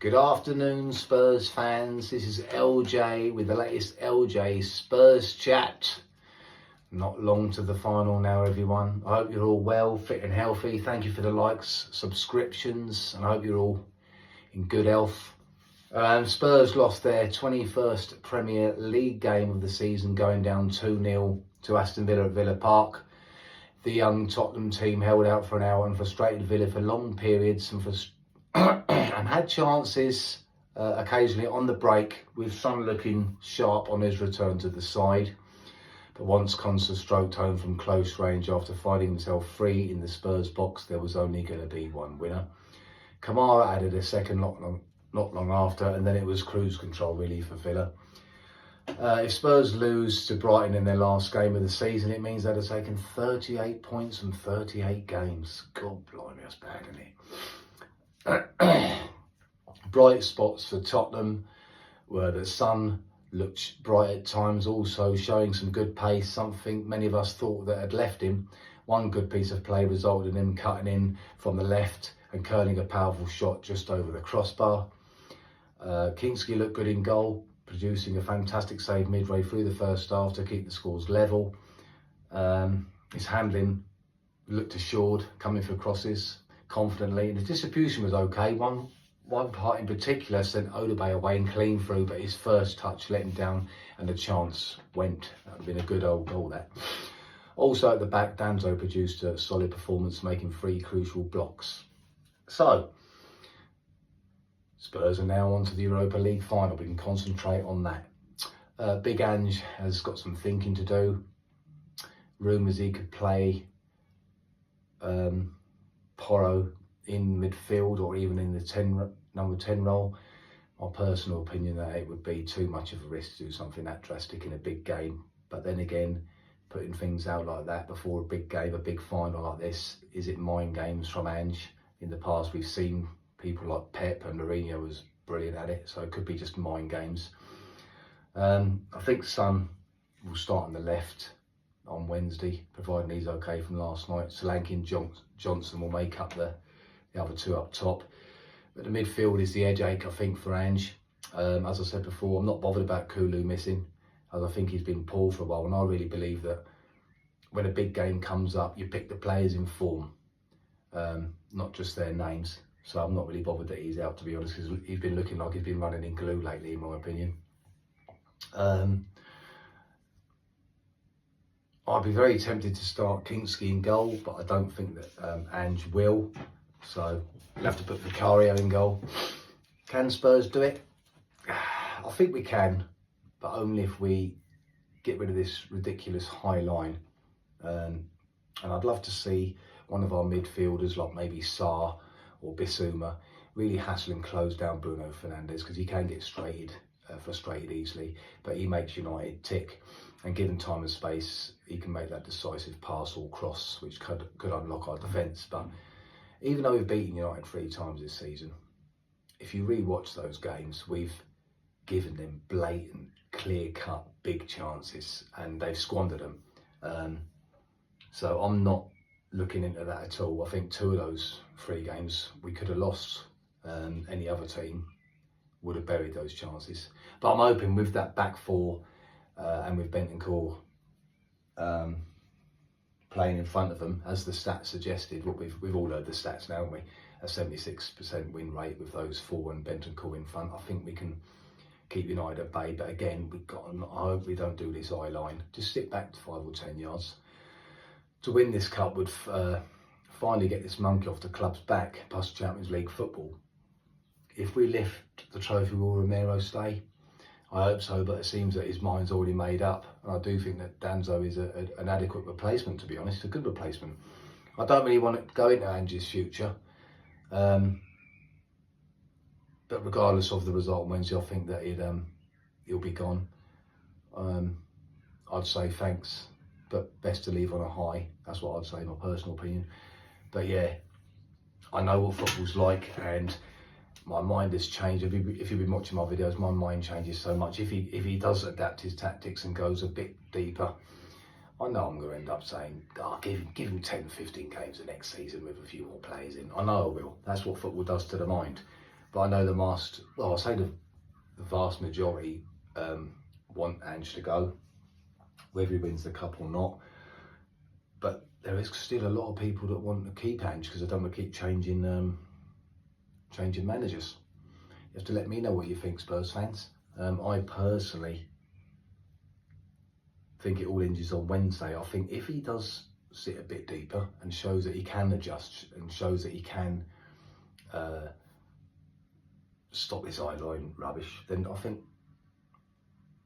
Good afternoon, Spurs fans. This is LJ with the latest LJ Spurs chat. Not long to the final now, everyone. I hope you're all well, fit and healthy. Thank you for the likes, subscriptions, and I hope you're all in good health. Spurs lost their 21st Premier League game of the season, going down 2-0 to Aston Villa at Villa Park. The young Tottenham team held out for an hour and frustrated Villa for long periods and had chances occasionally on the break, with Son looking sharp on his return to the side. But once Konsa stroked home from close range after finding himself free in the Spurs box, there was only going to be one winner. Kamara added a second not long after, and then it was cruise control really for Villa. If Spurs lose to Brighton in their last game of the season, it means they'd have taken 38 points from 38 games. God blimey, that's bad, isn't it? Bright spots for Tottenham were that Son looked bright at times, also showing some good pace, something many of us thought that had left him. One good piece of play resulted in him cutting in from the left and curling a powerful shot just over the crossbar. Kingsley looked good in goal, producing a fantastic save midway through the first half to keep the scores level. His handling looked assured, coming for crosses confidently, and the distribution was okay. One part in particular sent Odegaard away and clean through, but his first touch let him down and the chance went. That would have been a good old goal, that. Also at the back, Danzo produced a solid performance, making 3 crucial blocks. So, Spurs are now on to the Europa League final. We can concentrate on that. Big Ange has got some thinking to do. Rumours he could play Porro in midfield or even in the number 10 role. My personal opinion that it would be too much of a risk to do something that drastic in a big game. But then again, putting things out like that before a big game, a big final like this, is it mind games from Ange? In the past we've seen people like Pep, and Mourinho was brilliant at it, so it could be just mind games. I think Son will start on the left on Wednesday, providing he's okay from last night. Solanke and Johnson will make up the other two up top. But the midfield is the headache, I think, for Ange. As I said before, I'm not bothered about Kulu missing, as I think he's been poor for a while, and I really believe that when a big game comes up, you pick the players in form, not just their names. So I'm not really bothered that he's out, to be honest, because he's been looking like he's been running in glue lately, in my opinion. I'd be very tempted to start Kingsley in goal, but I don't think that Ange will. So we'll have to put Vicario in goal. Can Spurs do it? I think we can, but only if we get rid of this ridiculous high line. And I'd love to see one of our midfielders, like maybe Sarr or Bissouma, really hassle and close down Bruno Fernandes, because he can get frustrated easily, but he makes United tick, and given time and space, he can make that decisive pass or cross, which could unlock our defence. But even though we've beaten United 3 times this season, if you re-watch those games, we've given them blatant, clear-cut, big chances, and they've squandered them. So I'm not looking into that at all. I think 2 of those 3 games we could have lost. Any other team would have buried those chances. But I'm hoping with that back 4 and with Bentancur playing in front of them, as the stats suggested, what we've all heard the stats now, haven't we? A 76% win rate with those 4 and Bentancur in front. I think we can keep United at bay. But again, I hope we don't do this eye line. Just sit back to 5 or 10 yards. To win this cup would finally get this monkey off the club's back, plus Champions League football. If we lift the trophy, will Romero stay? I hope so, but it seems that his mind's already made up. And I do think that Danzo is an adequate replacement, to be honest, a good replacement. I don't really want to go into Ange's future. But regardless of the result on Wednesday, I think that he'll be gone. I'd say thanks, but best to leave on a high. That's what I'd say, my personal opinion. But yeah, I know what football's like, and my mind has changed. If you've been watching my videos, my mind changes so much. If he does adapt his tactics and goes a bit deeper, I know I'm going to end up saying, give him 10, 15 games the next season with a few more players in. I know I will. That's what football does to the mind. But I know I say the vast majority want Ange to go, whether he wins the cup or not. But there is still a lot of people that want to keep Ange because they don't want to keep changing managers. You have to let me know what you think, Spurs fans. I personally think it all hinges on Wednesday. I think if he does sit a bit deeper and shows that he can adjust and shows that he can stop this eye-line rubbish, then I think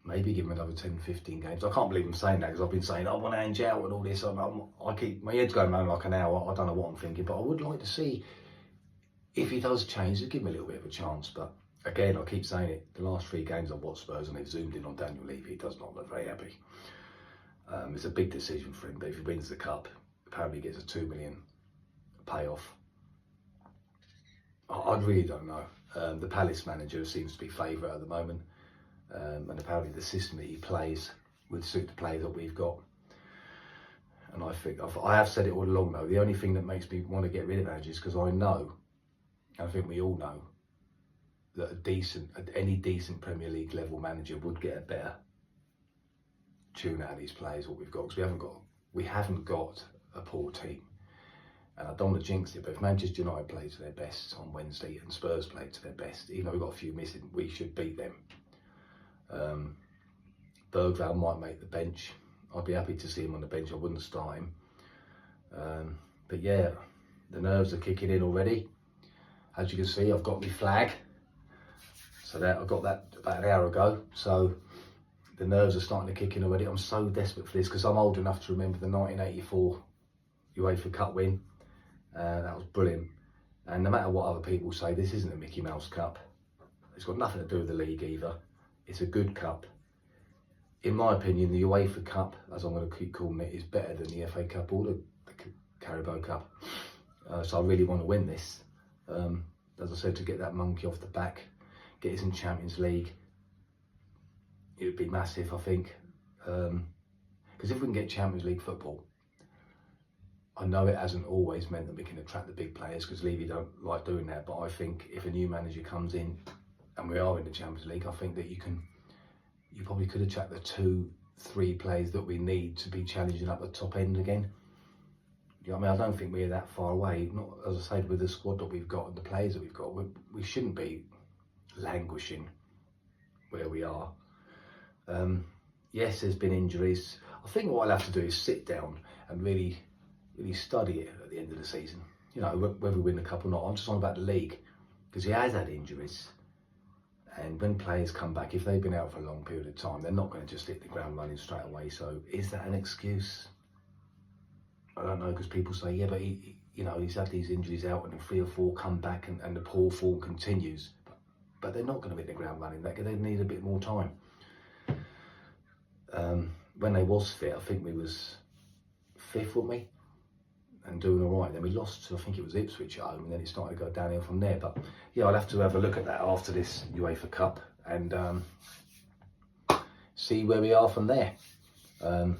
maybe give him another 10, 15 games. I can't believe I'm saying that because I've been saying I want Ange out and all this. I keep my head's going around like an hour. I don't know what I'm thinking, but I would like to see if he does change, to give him a little bit of a chance. But again, I keep saying it. The last 3 games I've watched Spurs and they've zoomed in on Daniel Levy. He does not look very happy. It's a big decision for him, but if he wins the cup, apparently he gets a 2 million payoff. I really don't know. The Palace manager seems to be favourite at the moment. And apparently the system that he plays would suit the players that we've got. And I have said it all along though, the only thing that makes me want to get rid of Ange is because I know, I think we all know, that any decent Premier League level manager would get a better tune out of these players, what we've got, because we haven't got a poor team. And I don't want to jinx it, but if Manchester United play to their best on Wednesday and Spurs play to their best, even though we've got a few missing, we should beat them. Bergvall might make the bench. I'd be happy to see him on the bench. I wouldn't start him. But yeah, the nerves are kicking in already. As you can see, I've got my flag. So I got that about an hour ago. So the nerves are starting to kick in already. I'm so desperate for this because I'm old enough to remember the 1984 UEFA Cup win. That was brilliant. And no matter what other people say, this isn't a Mickey Mouse Cup. It's got nothing to do with the league either. It's a good cup. In my opinion, the UEFA Cup, as I'm going to keep calling it, is better than the FA Cup or the Carabao Cup. So I really want to win this. As I said, to get that monkey off the back, get us in Champions League, it would be massive, I think. Because if we can get Champions League football, I know it hasn't always meant that we can attract the big players because Levy don't like doing that, but I think if a new manager comes in and we are in the Champions League, I think that you probably could attract the 2-3 players that we need to be challenging up the top end again. You know what I mean? I don't think we're that far away. Not, as I said, with the squad that we've got and the players that we've got, we shouldn't be languishing where we are. Yes, there's been injuries. I think what I'll have to do is sit down and really study it at the end of the season. You know, whether we win the cup or not. I'm just on about the league because he has had injuries. And when players come back, if they've been out for a long period of time, they're not going to just hit the ground running straight away. So is that an excuse? I don't know, because people say, yeah, but he's had these injuries out and 3 or 4 come back and the poor form continues. But they're not going to hit the ground running. They need a bit more time. When they was fit, I think we was 5th, weren't we? And doing all right. Then we lost to, I think it was Ipswich at home, and then it started to go downhill from there. But yeah, I'll have to have a look at that after this UEFA Cup and see where we are from there. I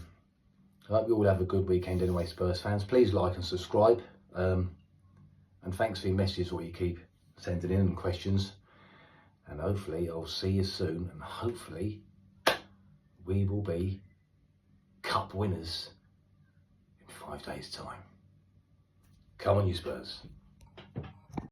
hope you all have a good weekend anyway, Spurs fans. Please like and subscribe. And thanks for your messages, what you keep sending in and questions. And hopefully I'll see you soon, and hopefully we will be cup winners in 5 days' time. Come on, you Spurs.